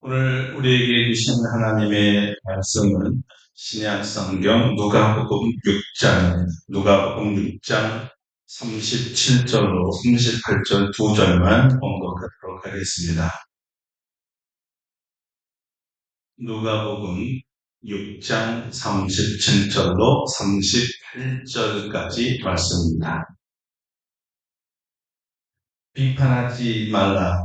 오늘 우리에게 주신 하나님의 말씀은 신약 성경 누가복음 6장입니다. 누가복음 6장 37절로 38절 두 절만 봉독하도록 하겠습니다. 누가복음 6장 37절로 38절까지 말씀입니다. 비판하지 말라.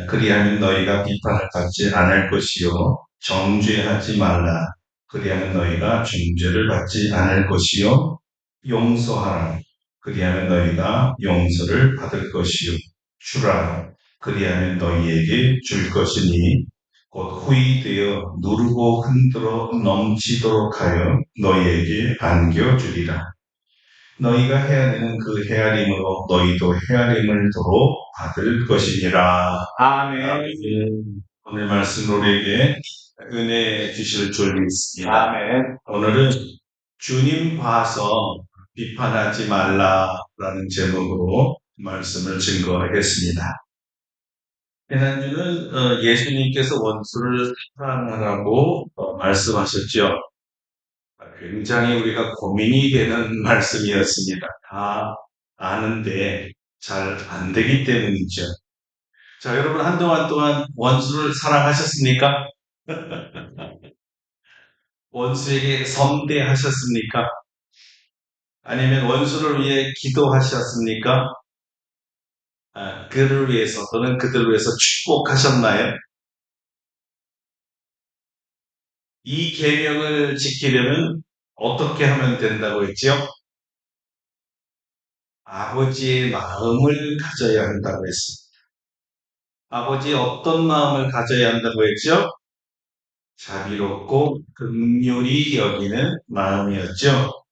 그리하면 너희가 비판을 받지 않을 것이요. 정죄하지 말라. 그리하면 너희가 정죄를 받지 않을 것이요. 용서하라. 그리하면 너희가 용서를 받을 것이요. 주라. 그리하면 너희에게 줄 것이니 곧 후이되어 누르고 흔들어 넘치도록 하여 너희에게 안겨주리라. 너희가 헤아리는 그 헤아림으로 너희도 헤아림을 도로 받을 것이니라. 아멘. 오늘 말씀 우리에게 은혜 주실 줄 믿습니다. 아멘. 오늘은 주님 봐서 비판하지 말라라는 제목으로 말씀을 증거하겠습니다. 지난주는 예수님께서 원수를 사랑하라고 말씀하셨죠. 굉장히 우리가 고민이 되는 말씀이었습니다. 다 아는데 잘 안 되기 때문이죠. 자, 여러분 한동안 동안 원수를 사랑하셨습니까? 원수에게 섬대하셨습니까? 아니면 원수를 위해 기도하셨습니까? 그를 위해서 또는 그들을 위해서 축복하셨나요? 이 계명을 지키려면 어떻게 하면 된다고 했죠? 아버지의 마음을 가져야 한다고 했습니다. 아버지 어떤 마음을 가져야 한다고 했죠? 자비롭고 긍휼히 여기는 마음이었죠.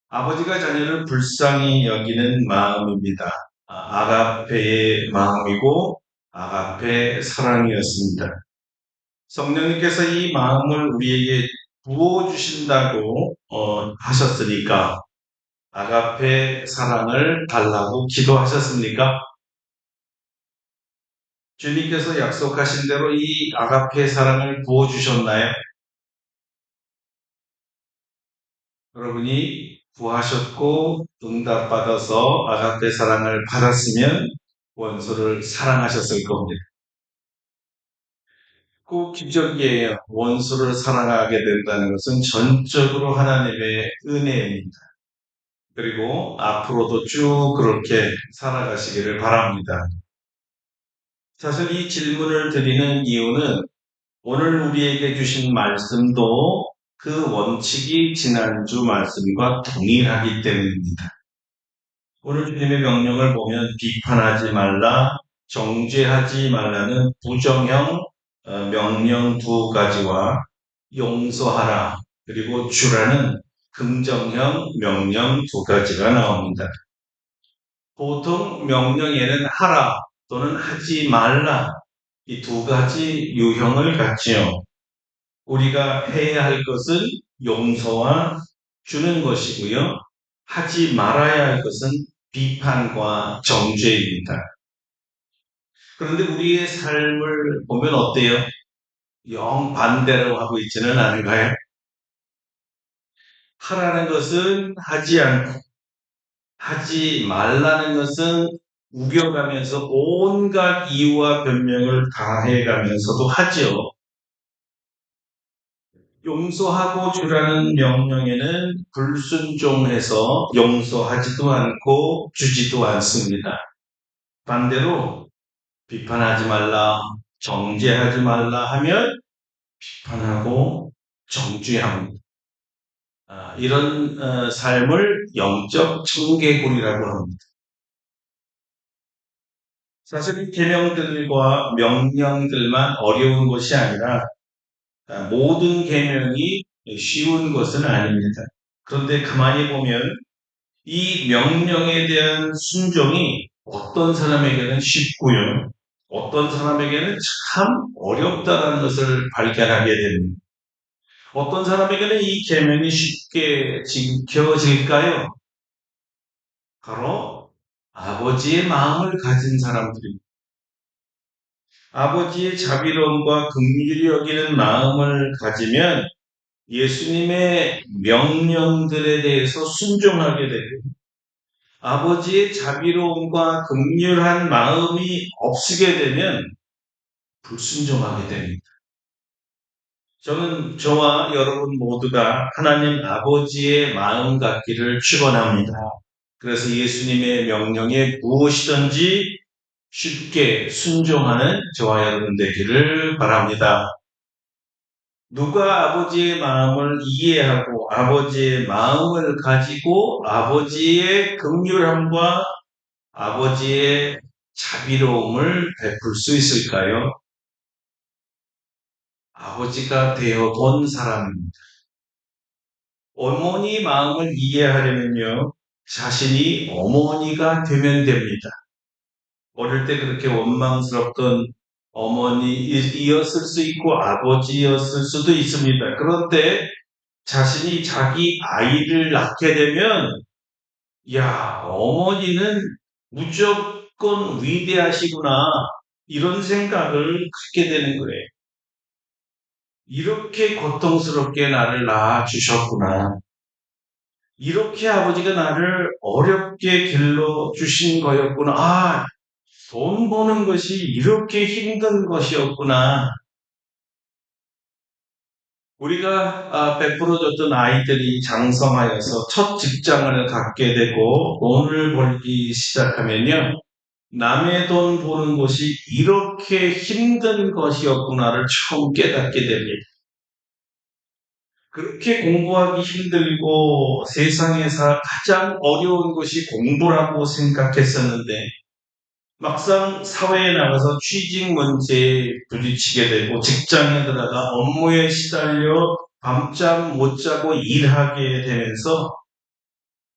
아버지가 자녀를 불쌍히 여기는 마음입니다. 아가페의 마음이고 아가페 사랑이었습니다. 성령님께서 이 마음을 우리에게 부어주신다고 하셨으니까 아가페 사랑을 달라고 기도하셨습니까? 주님께서 약속하신 대로 이 아가페 사랑을 부어주셨나요? 여러분이 구하셨고 응답받아서 아가페 사랑을 받았으면 원수를 사랑하셨을 겁니다. 꼭 기적이에요. 원수를 사랑하게 된다는 것은 전적으로 하나님의 은혜입니다. 그리고 앞으로도 쭉 그렇게 살아가시기를 바랍니다. 사실 이 질문을 드리는 이유는 오늘 우리에게 주신 말씀도 그 원칙이 지난주 말씀과 동일하기 때문입니다. 오늘 주님의 명령을 보면 비판하지 말라, 정죄하지 말라는 부정형 명령 두 가지와 용서하라, 그리고 주라는 긍정형 명령 두 가지가 나옵니다. 보통 명령에는 하라 또는 하지 말라 이 두 가지 유형을 갖지요. 우리가 해야 할 것은 용서와 주는 것이고요. 하지 말아야 할 것은 비판과 정죄입니다. 그런데 우리의 삶을 보면 어때요? 영 반대로 하고 있지는 않은가요? 하라는 것은 하지 않고 하지 말라는 것은 우겨가면서 온갖 이유와 변명을 다 해가면서도 하지요. 용서하고 주라는 명령에는 불순종해서 용서하지도 않고 주지도 않습니다. 반대로 비판하지 말라, 정죄하지 말라 하면 비판하고 정죄합니다. 이런 삶을 영적 청개구리라고 합니다. 사실 계명들과 명령들만 어려운 것이 아니라 모든 계명이 쉬운 것은 아닙니다. 그런데 가만히 보면 이 명령에 대한 순종이 어떤 사람에게는 쉽고요. 어떤 사람에게는 참 어렵다는 것을 발견하게 됩니다. 어떤 사람에게는 이 계명이 쉽게 지켜질까요? 바로 아버지의 마음을 가진 사람들입니다. 아버지의 자비로움과 긍휼히 여기는 마음을 가지면 예수님의 명령들에 대해서 순종하게 되고 아버지의 자비로움과 긍휼한 마음이 없으게 되면 불순종하게 됩니다. 저는 저와 여러분 모두가 하나님 아버지의 마음 갖기를 축원합니다. 그래서 예수님의 명령에 무엇이든지 쉽게 순종하는 저와 여러분 되기를 바랍니다. 누가 아버지의 마음을 이해하고 아버지의 마음을 가지고 아버지의 긍휼함과 아버지의 자비로움을 베풀 수 있을까요? 아버지가 되어 본 사람입니다. 어머니 마음을 이해하려면요, 자신이 어머니가 되면 됩니다. 어릴 때 그렇게 원망스럽던 어머니이었을 수 있고 아버지였을 수도 있습니다. 그런데 자신이 자기 아이를 낳게 되면, 야, 어머니는 무조건 위대하시구나. 이런 생각을 갖게 되는 거예요. 이렇게 고통스럽게 나를 낳아주셨구나. 이렇게 아버지가 나를 어렵게 길러주신 거였구나. 아, 돈 버는 것이 이렇게 힘든 것이었구나. 우리가 베풀어줬던 아이들이 장성하여서 첫 직장을 갖게 되고 돈을 벌기 시작하면요. 남의 돈 버는 것이 이렇게 힘든 것이었구나를 처음 깨닫게 됩니다. 그렇게 공부하기 힘들고 세상에서 가장 어려운 것이 공부라고 생각했었는데 막상 사회에 나가서 취직 문제에 부딪히게 되고 직장에 들어가 업무에 시달려 밤잠 못 자고 일하게 되면서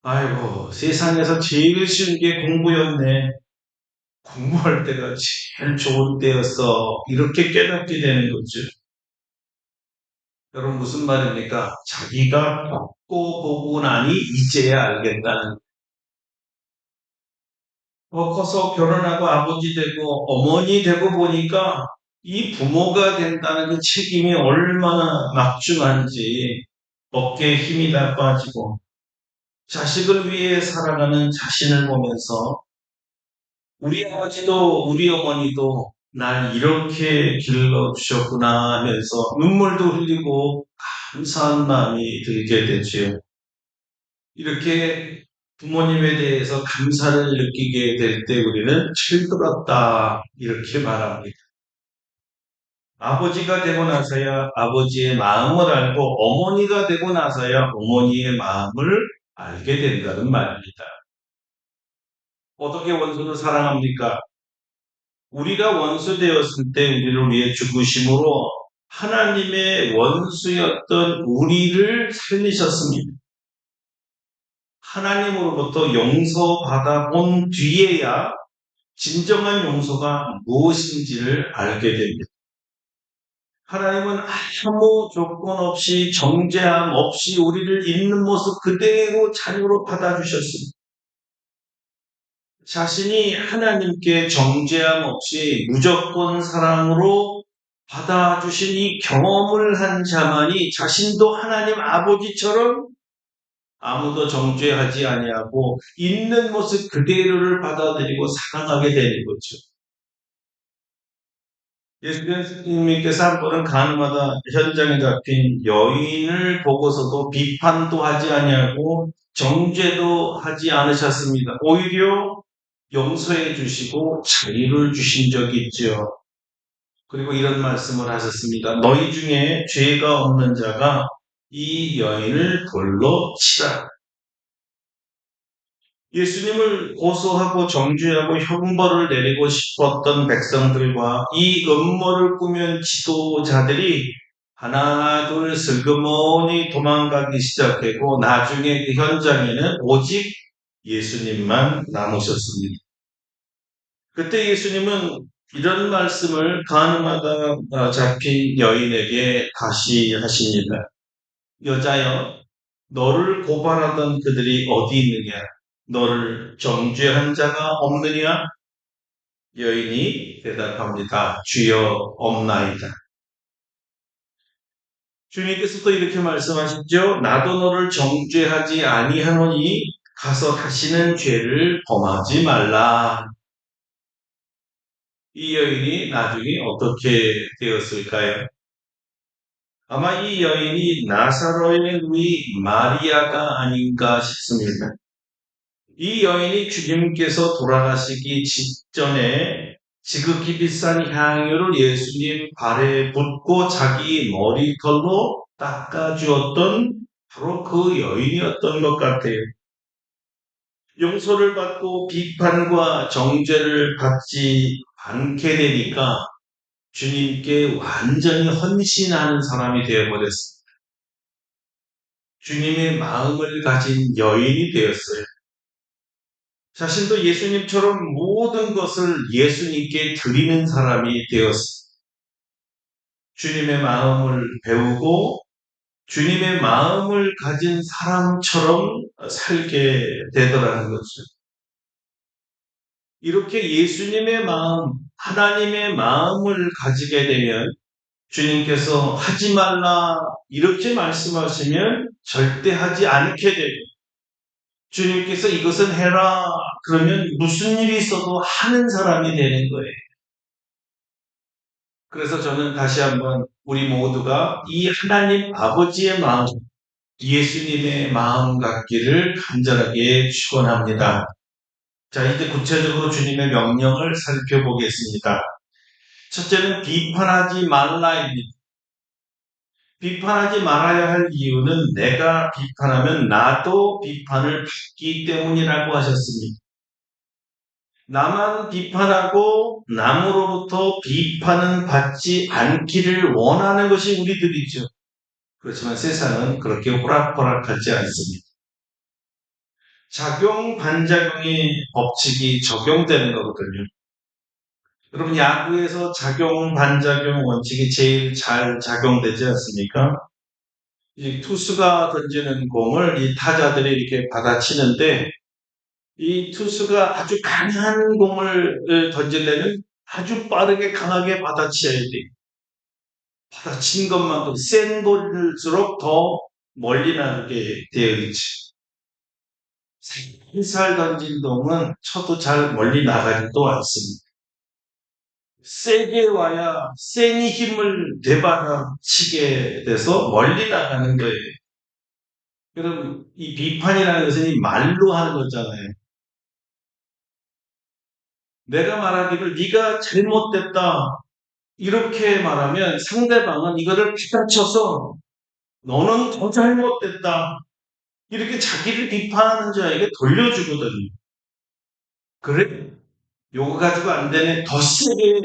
아이고 세상에서 제일 쉬운 게 공부였네. 공부할 때가 제일 좋은 때였어. 이렇게 깨닫게 되는 거죠. 여러분 무슨 말입니까? 자기가 겪고 보고 나니 이제야 알겠다는. 커서 결혼하고 아버지 되고 어머니 되고 보니까 이 부모가 된다는 그 책임이 얼마나 막중한지 어깨에 힘이 다 빠지고 자식을 위해 살아가는 자신을 보면서 우리 아버지도 우리 어머니도 날 이렇게 길러주셨구나 하면서 눈물도 흘리고 감사한 마음이 들게 되지요. 이렇게 부모님에 대해서 감사를 느끼게 될 때 우리는 철들었다 이렇게 말합니다. 아버지가 되고 나서야 아버지의 마음을 알고 어머니가 되고 나서야 어머니의 마음을 알게 된다는 말입니다. 어떻게 원수를 사랑합니까? 우리가 원수 되었을 때 우리를 위해 죽으심으로 하나님의 원수였던 우리를 살리셨습니다. 하나님으로부터 용서받아 본 뒤에야 진정한 용서가 무엇인지를 알게 됩니다. 하나님은 아무 조건 없이 정죄함 없이 우리를 있는 모습 그대로 자녀로 받아주셨습니다. 자신이 하나님께 정죄함 없이 무조건 사랑으로 받아주신 이 경험을 한 자만이 자신도 하나님 아버지처럼 아무도 정죄하지 아니하고 있는 모습 그대로를 받아들이고 사랑하게 되는 거죠. 예수님께서 한 번은 가늠하다 현장에 잡힌 여인을 보고서도 비판도 하지 아니하고 정죄도 하지 않으셨습니다. 오히려 용서해 주시고 자유를 주신 적이 있죠. 그리고 이런 말씀을 하셨습니다. 너희 중에 죄가 없는 자가 이 여인을 돌로 치라. 예수님을 고소하고 정죄하고 형벌을 내리고 싶었던 백성들과 이 음모를 꾸민 지도자들이 하나 둘 슬그머니 도망가기 시작하고 나중에 그 현장에는 오직 예수님만 남으셨습니다. 그때 예수님은 이런 말씀을 가늠하다 잡힌 여인에게 다시 하십니다. 여자여, 너를 고발하던 그들이 어디 있느냐? 너를 정죄한 자가 없느냐? 여인이 대답합니다. 주여 없나이다. 주님께서 또 이렇게 말씀하시죠. 나도 너를 정죄하지 아니하노니 가서 다시는 죄를 범하지 말라. 이 여인이 나중에 어떻게 되었을까요? 아마 이 여인이 나사로의 누이 마리아가 아닌가 싶습니다. 이 여인이 주님께서 돌아가시기 직전에 지극히 비싼 향유를 예수님 발에 붓고 자기 머리털로 닦아주었던 바로 그 여인이었던 것 같아요. 용서를 받고 비판과 정죄를 받지 않게 되니까 주님께 완전히 헌신하는 사람이 되어버렸습니다. 주님의 마음을 가진 여인이 되었어요. 자신도 예수님처럼 모든 것을 예수님께 드리는 사람이 되었습니다. 주님의 마음을 배우고 주님의 마음을 가진 사람처럼 살게 되더라는 거죠. 이렇게 예수님의 마음, 하나님의 마음을 가지게 되면 주님께서 하지 말라 이렇게 말씀하시면 절대 하지 않게 되고 주님께서 이것은 해라 그러면 무슨 일이 있어도 하는 사람이 되는 거예요. 그래서 저는 다시 한번 우리 모두가 이 하나님 아버지의 마음, 예수님의 마음 갖기를 간절하게 축원합니다. 자, 이제 구체적으로 주님의 명령을 살펴보겠습니다. 첫째는 비판하지 말라입니다. 비판하지 말아야 할 이유는 내가 비판하면 나도 비판을 받기 때문이라고 하셨습니다. 나만 비판하고 남으로부터 비판은 받지 않기를 원하는 것이 우리들이죠. 그렇지만 세상은 그렇게 호락호락하지 않습니다. 작용, 반작용의 법칙이 적용되는 거거든요. 여러분 야구에서 작용, 반작용 원칙이 제일 잘 작용되지 않습니까? 이 투수가 던지는 공을 이 타자들이 이렇게 받아치는데 이 투수가 아주 강한 공을 던지려면 아주 빠르게 강하게 받아쳐야 돼. 받아친 것만큼 센 볼일수록 더 멀리 나가게 되어 있지. 살살 던진 공은 쳐도 잘 멀리 나가지도 않습니다. 세게 와야 센 힘을 되받아치게 돼서 멀리 나가는 거예요. 그럼 이 비판이라는 것은 이 말로 하는 거잖아요. 내가 말하기를 네가 잘못됐다 이렇게 말하면 상대방은 이거를 피타쳐서 너는 더 잘못됐다 이렇게 자기를 비판하는 자에게 돌려주거든요. 그래? 요거 가지고 안 되네. 더 세게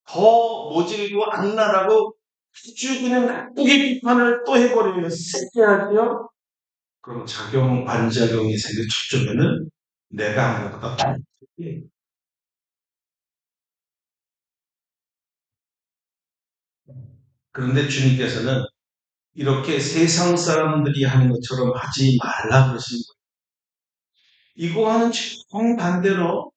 더 모질고 악랄하고 아주 그냥 나쁘게 비판을 또 해버리면 세게 하죠. 그럼 작용, 반작용이 생겨 초점에는 내가 한 것보다 그런데 주님께서는 이렇게 세상 사람들이 하는 것처럼 하지 말라 그러신 거예요. 이거와는 정반대로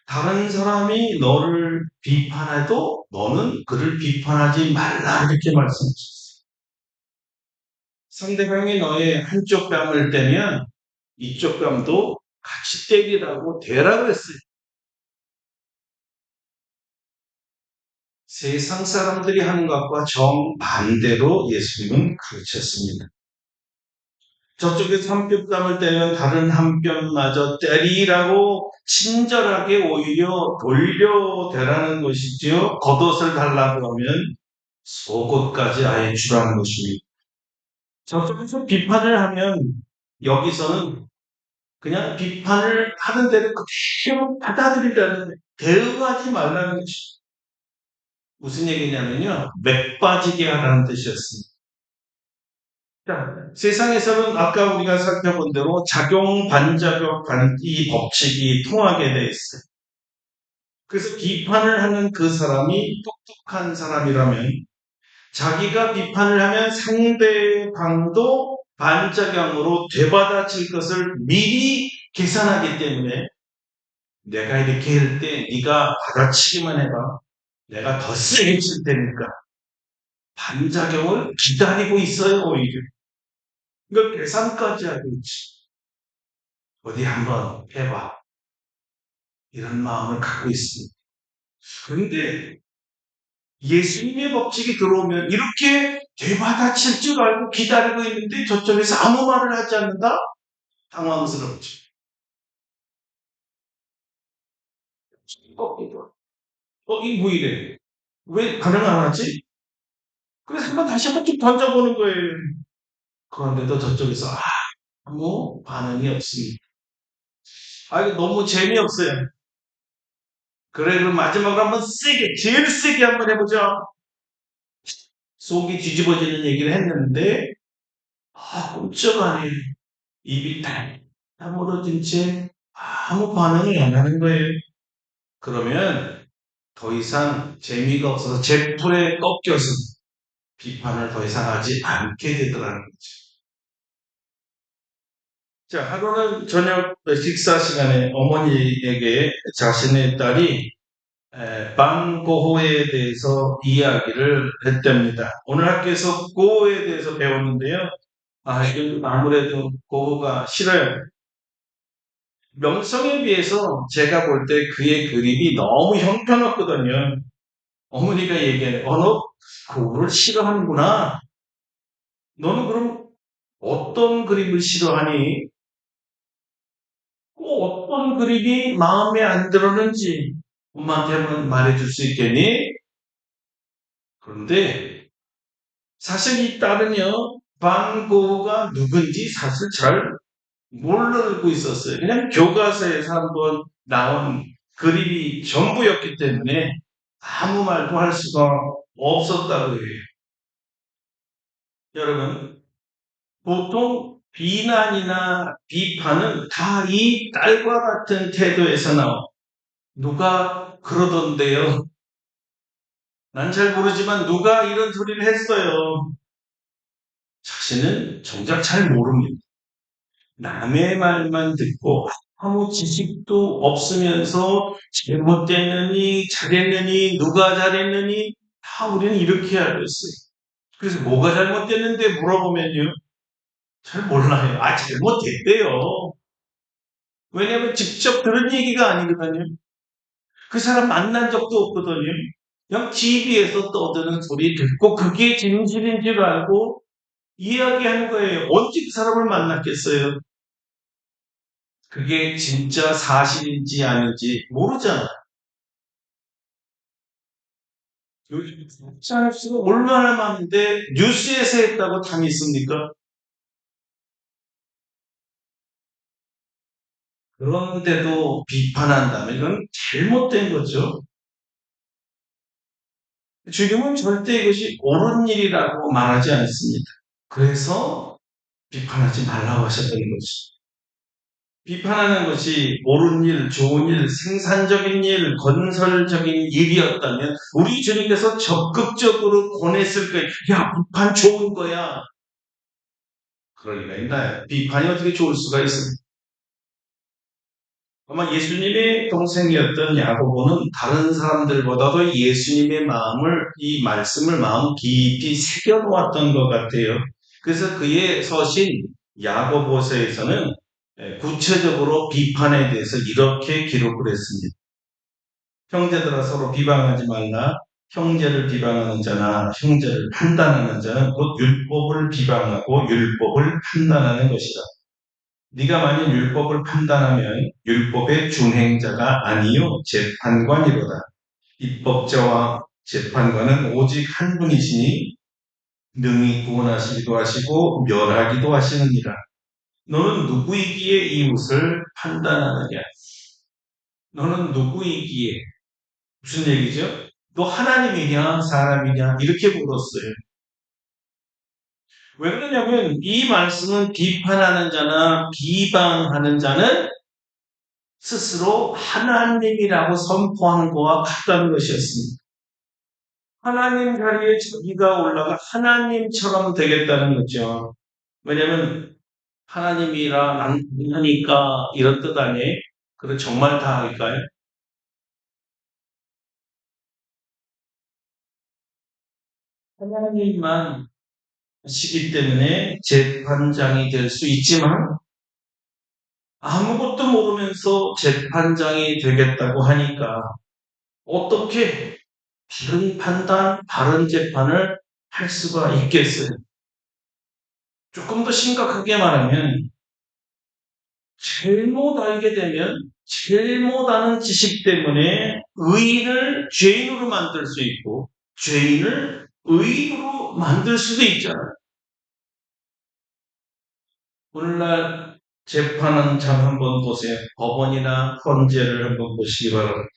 다른 사람이 너를 비판해도 너는 그를 비판하지 말라 이렇게 말씀하셨어요. 상대방이 너의 한쪽 뺨을 떼면 이쪽 뺨도 같이 떼기라고 대라 그랬어요. 세상 사람들이 하는 것과 정반대로 예수님은 가르쳤습니다. 저쪽에서 한 뼘땀을 떼면 다른 한 뼘마저 때리라고 친절하게 오히려 돌려대라는 것이지요. 겉옷을 달라고 하면 속옷까지 아예 주라는 것입니다. 저쪽에서 비판을 하면 여기서는 그냥 비판을 하는 대로 그대로 받아들이라는 대응하지 말라는 것이 무슨 얘기냐면요. 맥 빠지게 하라는 뜻이었습니다. 자, 세상에서는 아까 우리가 살펴본 대로 작용, 반작용, 이 법칙이 통하게 돼 있어요. 그래서 비판을 하는 그 사람이 똑똑한 사람이라면 자기가 비판을 하면 상대방도 반작용으로 되받아칠 것을 미리 계산하기 때문에 내가 이렇게 할 때 네가 받아치기만 해봐. 내가 더 세게 칠 테니까. 반작용을 기다리고 있어요, 오히려. 이걸 계산까지 하고 있지. 어디 한번 해봐. 이런 마음을 갖고 있습니다. 그런데 예수님의 법칙이 들어오면 이렇게 되받아칠 줄 알고 기다리고 있는데 저쪽에서 아무 말을 하지 않는다? 당황스럽죠. 이게 뭐 이래? 왜 반응 안 하지? 그래서 다시 한번 쭉 던져보는 거예요. 그런데도 저쪽에서 아무 반응이 없습니다. 이거 너무 재미없어요. 그래, 그럼 마지막으로 한번 세게, 제일 세게 한번 해보자. 속이 뒤집어지는 얘기를 했는데, 꼼짝 안 해. 입이 딱 다물어진 채 아무 반응을 안 하는 거예요. 그러면 더 이상 재미가 없어서 제풀에 꺾여서 비판을 더 이상 하지 않게 되더라는 거죠. 자, 하루는 저녁 식사 시간에 어머니에게 자신의 딸이 방고호에 대해서 이야기를 했답니다. 오늘 학교에서 고호에 대해서 배웠는데요. 이건 아무래도 고호가 싫어요. 명성에 비해서 제가 볼 때 그의 그림이 너무 형편없거든요. 어머니가 얘기해, 너 고호를 싫어하는구나. 너는 그럼 어떤 그림을 싫어하니? 꼭 어떤 그림이 마음에 안 들었는지 엄마한테 한번 말해줄 수 있겠니? 그런데 사실 이 딸은요, 반 고흐가 누군지 사실 잘 모르고 있었어요. 그냥 교과서에서 한번 나온 그림이 전부였기 때문에 아무 말도 할 수가 없었다고 해요. 여러분, 보통 비난이나 비판은 다 이 딸과 같은 태도에서 나와. 누가 그러던데요. 난 잘 모르지만 누가 이런 소리를 했어요. 자신은 정작 잘 모릅니다. 남의 말만 듣고 아무 지식도 없으면서 잘못됐느니 잘했느니 누가 잘했느니 다 우리는 이렇게 알고 있어요. 그래서 뭐가 잘못됐는데 물어보면요. 잘 몰라요. 잘못됐대요. 왜냐하면 직접 들은 얘기가 아니거든요. 그 사람 만난 적도 없거든요. 그냥 TV에서 떠드는 소리 듣고 그게 진실인 줄 알고 이야기하는 거예요. 언제 그 사람을 만났겠어요? 그게 진짜 사실인지 아닌지 모르잖아. 요즘 가짜 뉴스가 얼마나 많은데 뉴스에서 했다고 탐이 있습니까? 그런데도 비판한다면 이건 잘못된 거죠. 주님은 절대 이것이 옳은 일이라고 말하지 않습니다. 그래서 비판하지 말라고 하셨던 거죠. 비판하는 것이 옳은 일, 좋은 일, 생산적인 일, 건설적인 일이었다면 우리 주님께서 적극적으로 권했을 거예요. 야, 비판 좋은 거야. 그럴 리가 있나요? 비판이 어떻게 좋을 수가 있습니까? 아마 예수님의 동생이었던 야고보는 다른 사람들보다도 예수님의 마음을, 이 말씀을 마음 깊이 새겨놓았던 것 같아요. 그래서 그의 서신 야고보서에서는 구체적으로 비판에 대해서 이렇게 기록을 했습니다. 형제들아 서로 비방하지 말라. 형제를 비방하는 자나 형제를 판단하는 자는 곧 율법을 비방하고 율법을 판단하는 것이다. 네가 만일 율법을 판단하면 율법의 준행자가 아니요 재판관이로다. 입법자와 재판관은 오직 한 분이시니 능히 구원하시기도 하시고 멸하기도 하시느니라. 너는 누구이기에 이웃을 판단하느냐? 너는 누구이기에? 무슨 얘기죠? 너 하나님이냐 사람이냐 이렇게 물었어요. 왜 그러냐면 이 말씀은 비판하는 자나 비방하는 자는 스스로 하나님이라고 선포하는 것과 같다는 것이었습니다. 하나님 자리에 자기가 올라가 하나님처럼 되겠다는 거죠. 왜냐하면 하나님이라 나니까 이런 뜻 아니에요? 그래 정말 다 할까요? 하나님만 하시기 때문에 재판장이 될 수 있지만 아무것도 모르면서 재판장이 되겠다고 하니까 어떻게 바른 판단, 바른 재판을 할 수가 있겠어요? 조금 더 심각하게 말하면 잘못 알게 되면 잘못 아는 지식 때문에 의인을 죄인으로 만들 수 있고 죄인을 의인으로 만들 수도 있잖아요. 오늘날 재판은 참 한번 보세요. 법원이나 헌재를 한번 보시기 바랍니다.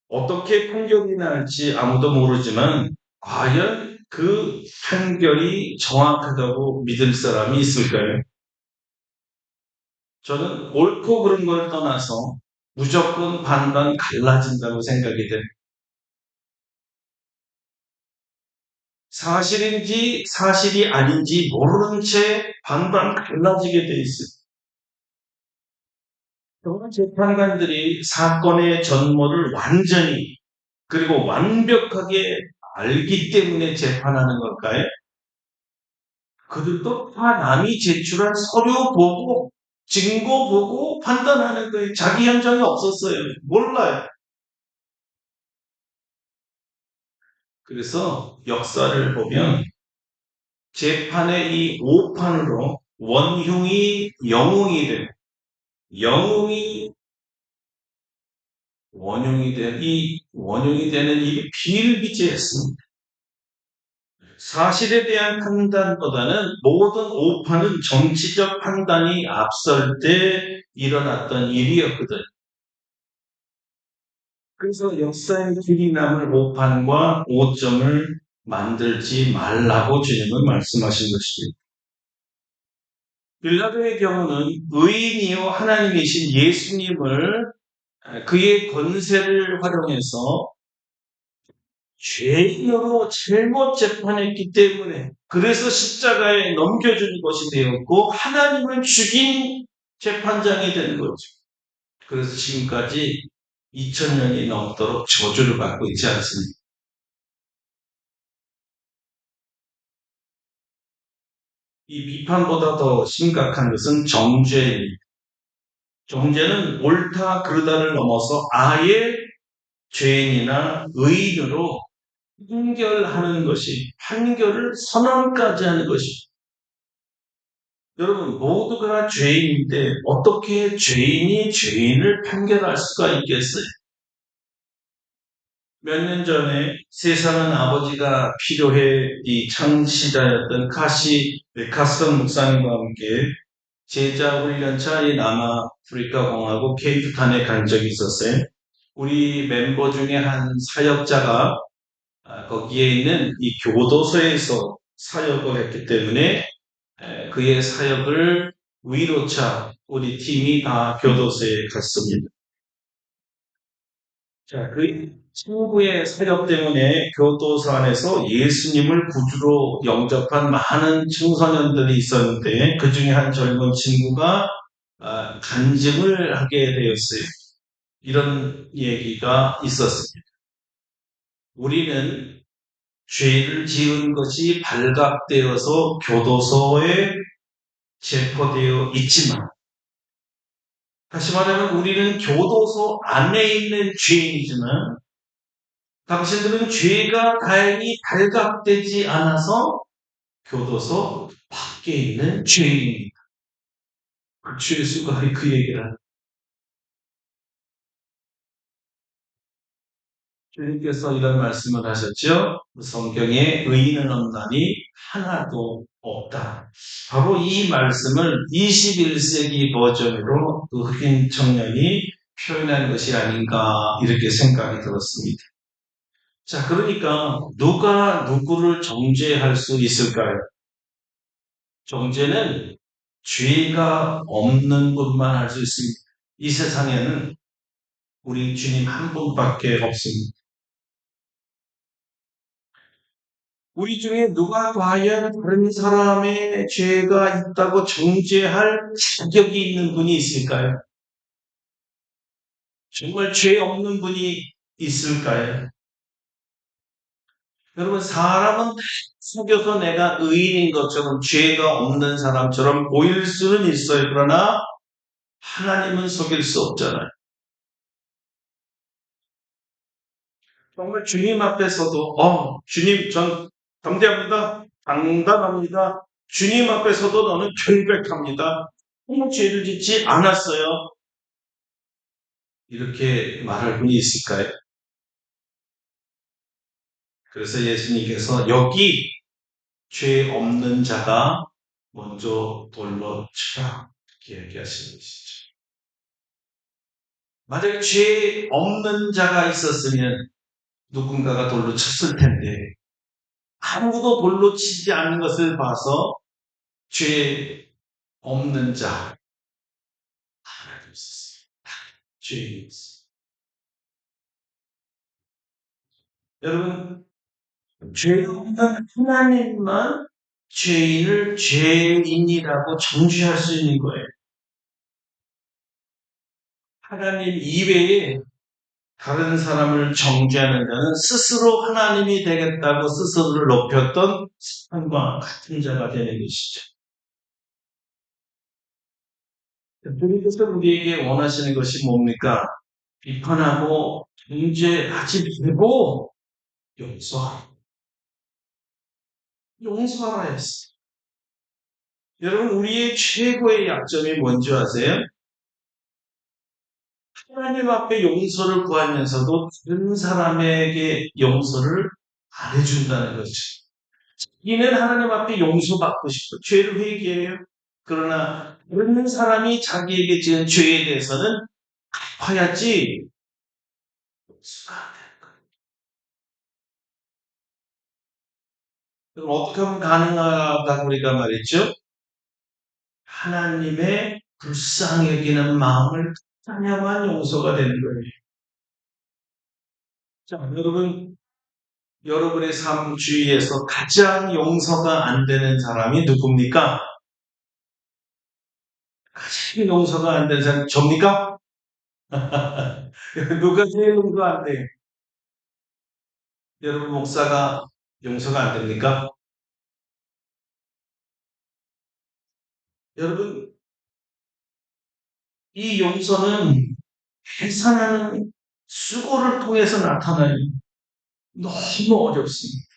어떻게 판결이 날지 아무도 모르지만 과연 그 판결이 정확하다고 믿을 사람이 있을까요? 저는 옳고 그른 걸 떠나서 무조건 반반 갈라진다고 생각이 돼요. 사실인지 사실이 아닌지 모르는 채 반반 갈라지게 돼 있어요. 그러나 재판관들이 사건의 전모를 완전히 그리고 완벽하게 알기 때문에 재판하는 걸까요? 그들도 다 남이 제출한 서류 보고 증거 보고 판단하는 거예요. 자기 현장이 없었어요. 몰라요. 그래서 역사를 보면 재판의 이 오판으로 원흉이 영웅이 된, 영웅이 원흉이 된, 이 원흉이 되는 일이 비일비재했습니다. 사실에 대한 판단보다는 모든 오판은 정치적 판단이 앞설 때 일어났던 일이었거든. 그래서 역사의 길이 남을 오판과 오점을 만들지 말라고 주님은 말씀하신 것입니다. 빌라도의 경우는 의인이요 하나님이신 예수님을 그의 권세를 활용해서 죄인으로 잘못 재판했기 때문에 그래서 십자가에 넘겨준 것이 되었고 하나님을 죽인 재판장이 된 거죠. 그래서 지금까지 2000년이 넘도록 저주를 받고 있지 않습니까? 이 비판보다 더 심각한 것은 정죄입니다. 정죄는 옳다 그르다를 넘어서 아예 죄인이나 의인으로 판결하는 것이 판결을 선언까지 하는 것이 여러분 모두가 죄인인데 어떻게 죄인이 죄인을 판결할 수가 있겠어요? 몇 년 전에 세상은 아버지가 필요해 이 창시자였던 카스턴 목사님과 함께 제자 훈련차 이 남아프리카 공화국 케이프타운에 간 적이 있었어요. 우리 멤버 중에 한 사역자가 거기에 있는 이 교도소에서 사역을 했기 때문에 그의 사역을 위로차 우리 팀이 다 교도소에 갔습니다. 자, 그 친구의 사역 때문에 교도소 안에서 예수님을 구주로 영접한 많은 청소년들이 있었는데 그 중에 한 젊은 친구가 간증을 하게 되었어요. 이런 얘기가 있었습니다. 우리는 죄를 지은 것이 발각되어서 교도소에 체포되어 있지만 다시 말하면 우리는 교도소 안에 있는 죄인이지만 당신들은 죄가 다행히 발각되지 않아서 교도소 밖에 있는 죄인입니다. 그 죄수가 그 얘기를 합니다. 주님께서 이런 말씀을 하셨죠. 성경에 의인은 없나니 하나도 없다. 바로 이 말씀을 21세기 버전으로 그 흑인 청년이 표현한 것이 아닌가 이렇게 생각이 들었습니다. 자, 그러니까 누가 누구를 정죄할 수 있을까요? 정죄는 죄가 없는 분만 할 수 있습니다. 이 세상에는 우리 주님 한 분밖에 없습니다. 우리 중에 누가 과연 다른 사람의 죄가 있다고 정죄할 자격이 있는 분이 있을까요? 정말 죄 없는 분이 있을까요? 여러분, 사람은 다 속여서 내가 의인인 것처럼 죄가 없는 사람처럼 보일 수는 있어요. 그러나 하나님은 속일 수 없잖아요. 정말 주님 앞에서도 주님 전 담대합니다. 당당합니다. 주님 앞에서도 너는 결백합니다. 아무 죄를 짓지 않았어요. 이렇게 말할 분이 있을까요? 그래서 예수님께서 여기 죄 없는 자가 먼저 돌로 치라 이렇게 얘기하시는 것이죠. 만약에 죄 없는 자가 있었으면 누군가가 돌로 쳤을 텐데 아무도 돌로 치지 않는 것을 봐서 죄 없는 자 하나도 있었어요. 죄인이 있어요. 여러분, 죄 없는 하나님만 죄인을 죄인이라고 정죄할 수 있는 거예요. 하나님 이외에 다른 사람을 정죄하는 자는 스스로 하나님이 되겠다고 스스로를 높였던 사탄과 같은 자가 되는 것이죠. 주님께서 우리에게 원하시는 것이 뭡니까? 비판하고 정죄하지 말고 용서하라. 용서하라 했어요. 여러분, 우리의 최고의 약점이 뭔지 아세요? 하나님 앞에 용서를 구하면서도 다른 사람에게 용서를 안 해준다는 거죠. 이는 하나님 앞에 용서받고 싶어 죄를 회개해요. 그러나 다른 사람이 자기에게 지은 죄에 대해서는 갚아야지 용서가 안 되는 거예요. 그럼 어떻게 하면 가능하다고 우리가 말했죠? 하나님의 불쌍히 여기는 마음을 찾아야만 용서가 되는 거예요. 자, 여러분의 삶 주위에서 가장 용서가 안 되는 사람이 누굽니까? 가장 용서가 안 되는 사람이 접니까? 누가 제일 용서 안 돼? 여러분, 목사가 용서가 안 됩니까? 여러분, 이 용서는 계산하는 수고를 통해서 나타나요. 너무 어렵습니다.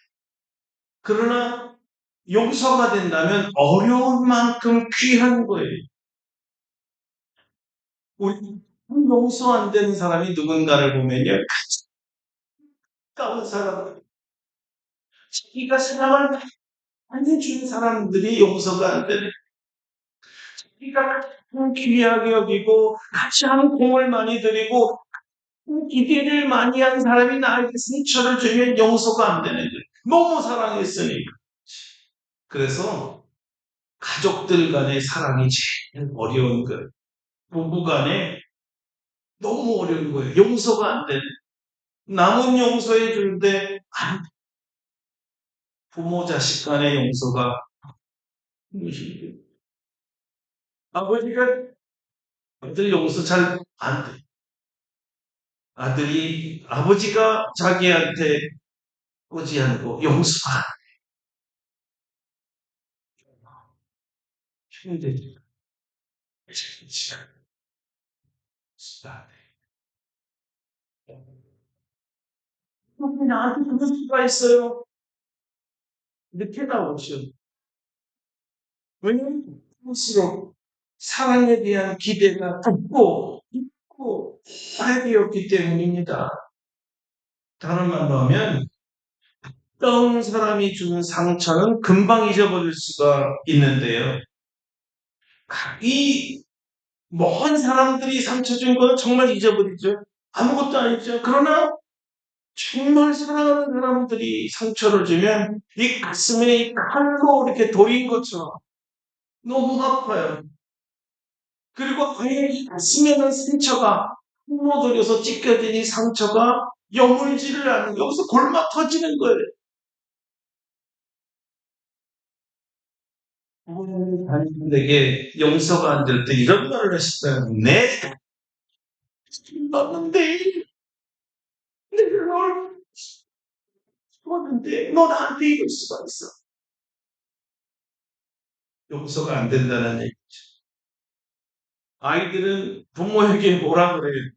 그러나 용서가 된다면 어려운 만큼 귀한 거예요. 우리 용서 안 되는 사람이 누군가를 보면요. 가까운 사람, 자기가 사랑을 많이 준 사람들이 용서가 안 되네. 자기가 가장 귀하게 여기고 가장 공을 많이 들이고 기대를 많이 한 사람이 나에게 상처를 주면 용서가 안 되는 거예요. 너무 사랑했으니까. 그래서 가족들 간의 사랑이 제일 어려운 거예요. 부부 간에 너무 어려운 거예요. 용서가 안 되는. 남은 용서해 주는데 부모 자식 간의 용서가 힘드시죠. 아버지가 아들 용서 잘 안 돼. 아버지가 자기한테 꼬지하는 거 용서가 힘들지. 나한테 그럴 수가 있어요. 이렇게 나오죠. 왜냐하면 할수록 사랑에 대한 기대가 있고 쌓여되었기 때문입니다. 다른 말로 하면 어떤 사람이 주는 상처는 금방 잊어버릴 수가 있는데요. 이 먼 사람들이 상처 준 거는 정말 잊어버리죠. 아무것도 아니죠. 그러나 정말 사랑하는 사람들이 상처를 주면 이 가슴에 이 칼로 이렇게 도인 것처럼 너무 아파요. 그리고 아예 이 가슴에는 상처가 뿜어들여서 찢겨진 이 상처가 여물지를 않는 여기서 골마 터지는 거예요. 하나님에게 용서가 안 될 때 이런 말을 하시잖아요. 내 놨는데 내가 널 죽었는데 너 나한테 이럴 수가 있어. 용서가 안 된다는 얘기. 아이들은 부모에게 뭐라 그래요?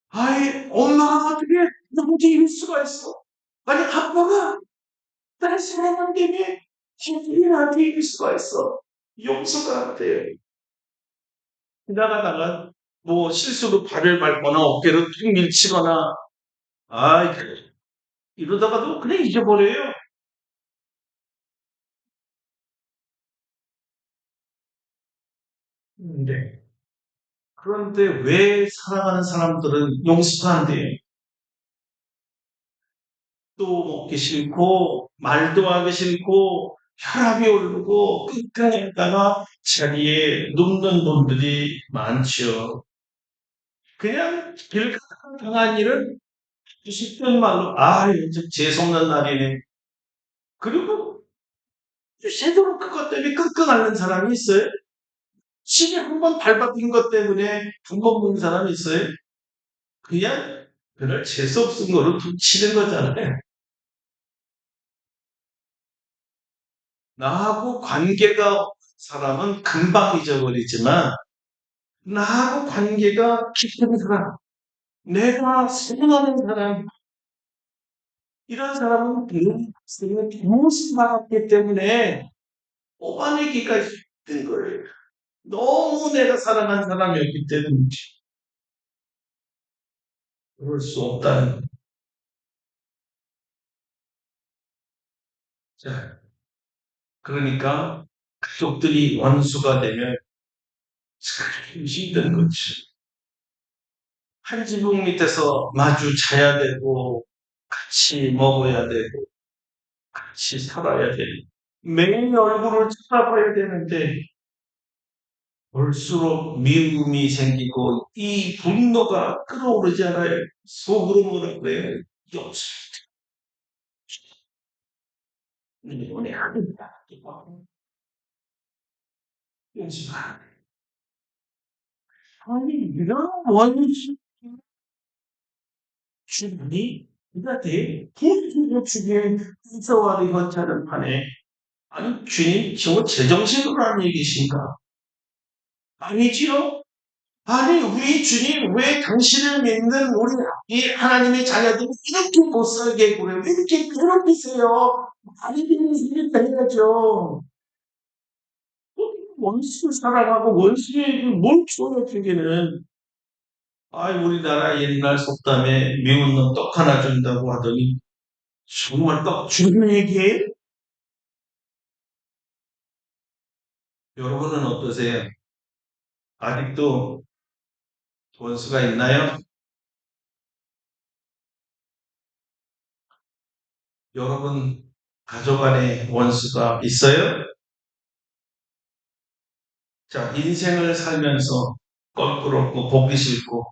아이, 엄마가 어떻게 나한테 이럴 수가 있어? 아니, 아빠가 날 사랑한다며 어떻게 나한테 이럴 수가 있어? 용서가 안 돼요. 지나가다가 뭐 실수로 발을 밟거나 어깨로 툭 밀치거나 아 이러다가도 그냥 잊어버려요. 네. 그런데 왜 사랑하는 사람들은 용서가 안 돼요? 또 먹기 싫고 말도 하기 싫고 혈압이 오르고 끙끙했다가 자리에 눕는 분들이 많죠. 그냥 길 가다가 당한 일은 쉽은 말로 아 요즘 재수없는 날이네. 그리고 제대로 그것 때문에 끙끙 앓는 사람이 있어요? 집에 한 번 밟아본 것 때문에 두 번 본 사람이 있어요? 그냥 그걸 재수없은 거로 치는 거잖아요. 나하고 관계가 없는 사람은 금방 잊어버리지만 나하고 관계가 깊은 사람, 내가 사랑하는 사람, 이런 사람은 내가 무엇을 받았기 때문에 뽑아내기가 힘든 거예요. 너무 내가 사랑한 사람이었기 때문에 그럴 수 없다는 거예요. 자, 그러니까 가족들이 원수가 되면 참 힘든 거지. 한 지붕 밑에서 마주 자야 되고, 같이 먹어야 되고, 같이 살아야 되고, 매일 얼굴을 쳐다봐야 되는데, 볼수록 미움이 생기고, 이 분노가 끓어오르잖아요. 속으로 뭐라 그래요? 용서, 이번에 안 된다. 용서. 아니, 이런 원수 주님이 우리한테 부르짖어 주길 무서워하는 것처럼 하네. 아니, 주님, 지금 제정신으로 하는 얘기신가? 아니지요? 아니, 우리 주님, 왜 당신을 믿는 우리 이 하나님의 자녀들이 이렇게 못 살게 그래요? 왜 이렇게 괴롭히세요? 많이 믿는 일을 해야죠. 원수를 사랑하고 원수에게 뭘 줘요, 그게는. 아, 우리나라 옛날 속담에 미운 놈 떡 하나 준다고 하더니 정말 떡 주는 얘기예요? 여러분은 어떠세요? 아직도 원수가 있나요? 여러분 가족 안에 원수가 있어요? 자, 인생을 살면서 껄끄럽고 보기 싫고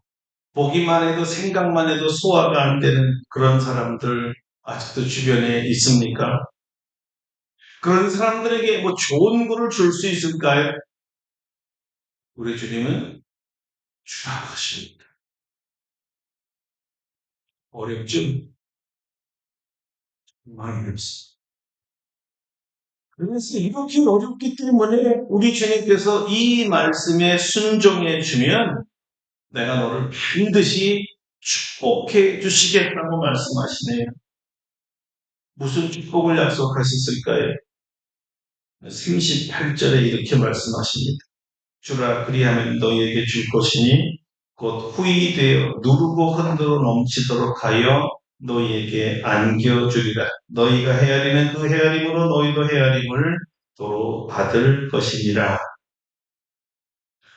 보기만 해도 생각만 해도 소화가 안 되는 그런 사람들 아직도 주변에 있습니까? 그런 사람들에게 뭐 좋은 거를 줄 수 있을까요? 우리 주님은 주라 하십니다. 어렵죠? 많이 어렵습니다. 그래서 이렇게 어렵기 때문에 우리 주님께서 이 말씀에 순종해 주면 내가 너를 반드시 축복해 주시겠다고 말씀하시네요. 무슨 축복을 약속하셨을까요? 38절에 이렇게 말씀하십니다. 주라 그리하면 너희에게 줄 것이니 곧 후이되어 누르고 흔들어 넘치도록 하여 너희에게 안겨주리라. 너희가 헤아리는 그 헤아림으로 너희도 헤아림을 또 받을 것이니라.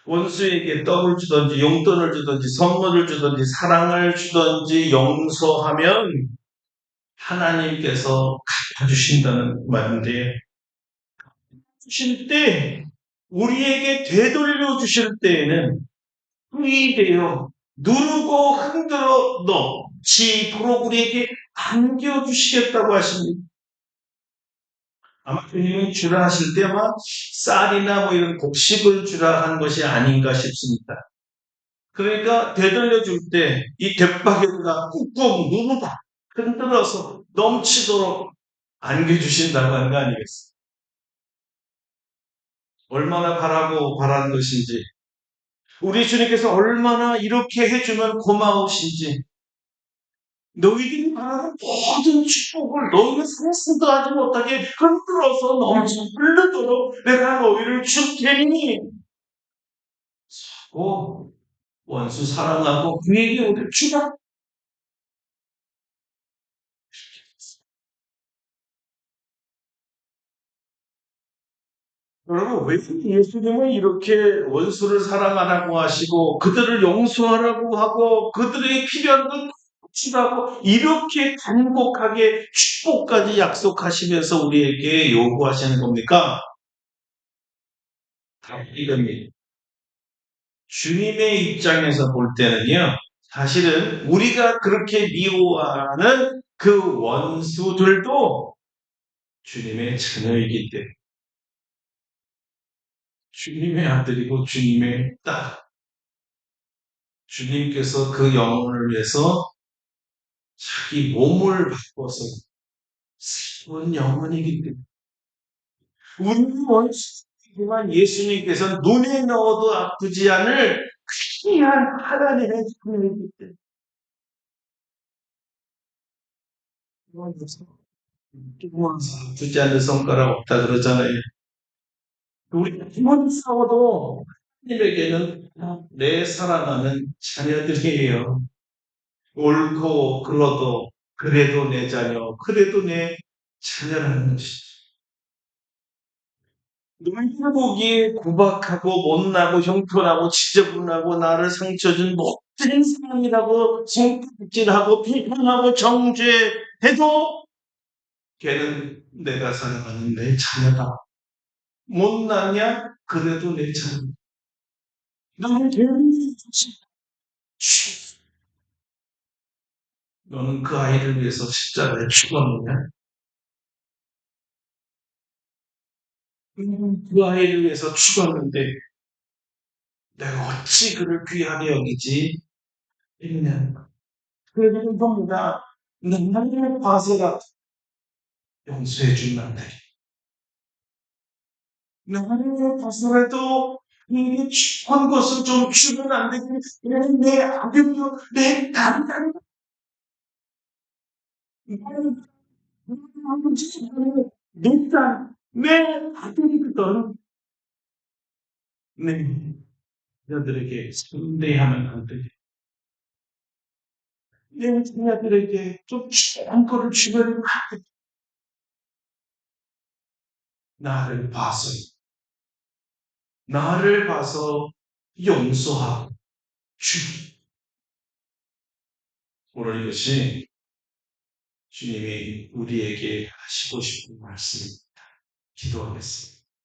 원수에게 떡을 주든지 용돈을 주든지 선물을 주든지 사랑을 주든지 용서하면 하나님께서 갚아주신다는 말인데 주실 때 우리에게 되돌려 주실 때에는 흥이 되어 누르고 흔들어 넘치도록 우리에게 안겨주시겠다고 하십니다. 아마 주님은 주라 하실 때 아마 쌀이나 뭐 이런 곡식을 주라 한 것이 아닌가 싶습니다. 그러니까 되돌려 줄 때 이 갯바퀴가 꾹꾹 누르다 흔들어서 넘치도록 안겨주신다고 하는 거 아니겠어요? 얼마나 바라고 바라는 것인지, 우리 주님께서 얼마나 이렇게 해주면 고마우신지, 너희들이 바라는 모든 축복을 너희가 상상도 하지 못하게 흔들어서 넘쳐 흐르도록 내가 너희를 줄 테니, 고 원수 사랑하고 그에게 우리를 주라. 여러분, 왜 예수님은 이렇게 원수를 사랑하라고 하시고, 그들을 용서하라고 하고, 그들에게 필요한 것 주라고, 이렇게 간곡하게 축복까지 약속하시면서 우리에게 요구하시는 겁니까? 다 이겁니다. 주님의 입장에서 볼 때는요, 사실은 우리가 그렇게 미워하는 그 원수들도 주님의 자녀이기 때문에, 주님의 아들이고 주님의 딸, 주님께서 그 영혼을 위해서 자기 몸을 바꿔서 세운 영혼이기 때문에, 우리 원수이지만 예수님께서는 눈에 넣어도 아프지 않을 귀한 하나님의 자녀이기 때문에, 아프지 않는 손가락 없다 그러잖아요. 우리 아무리 싸워도 하나님에게는 내 사랑하는 자녀들이에요. 옳고 그러도 그래도 내 자녀, 그래도 내 자녀라는 것이죠. 너희가 보기에 구박하고 못나고 형편하고 지저분하고 나를 상처 준 못된 사람이라고 손가락질하고 비판하고 정죄해도 걔는 내가 사랑하는 내 자녀다. 못나냐? 그래도 내 자녀. 나는 대한민국 너는 그 아이를 위해서 십자가에 죽었느냐? 그 아이를 위해서 죽었는데 내가 어찌 그를 귀하게 여기지? 있냐? 그들은 전부 다 나를 봐서라 용서해 준단다. 나를 봐서라도 이게 한 것을 좀 주면 안 되겠니? 내 아들이요, 내 딸이다. 나는 아버지, 내 딸, 내 아들이거든. 네, 자녀들에게 선대하면 안 돼. 내 자녀들에게 좀 좋은 거를 주면 안 돼. 나를 봐서, 나를 봐서 용서하고 주. 오늘 이것이 주님이 우리에게 하시고 싶은 말씀입니다. 기도하겠습니다.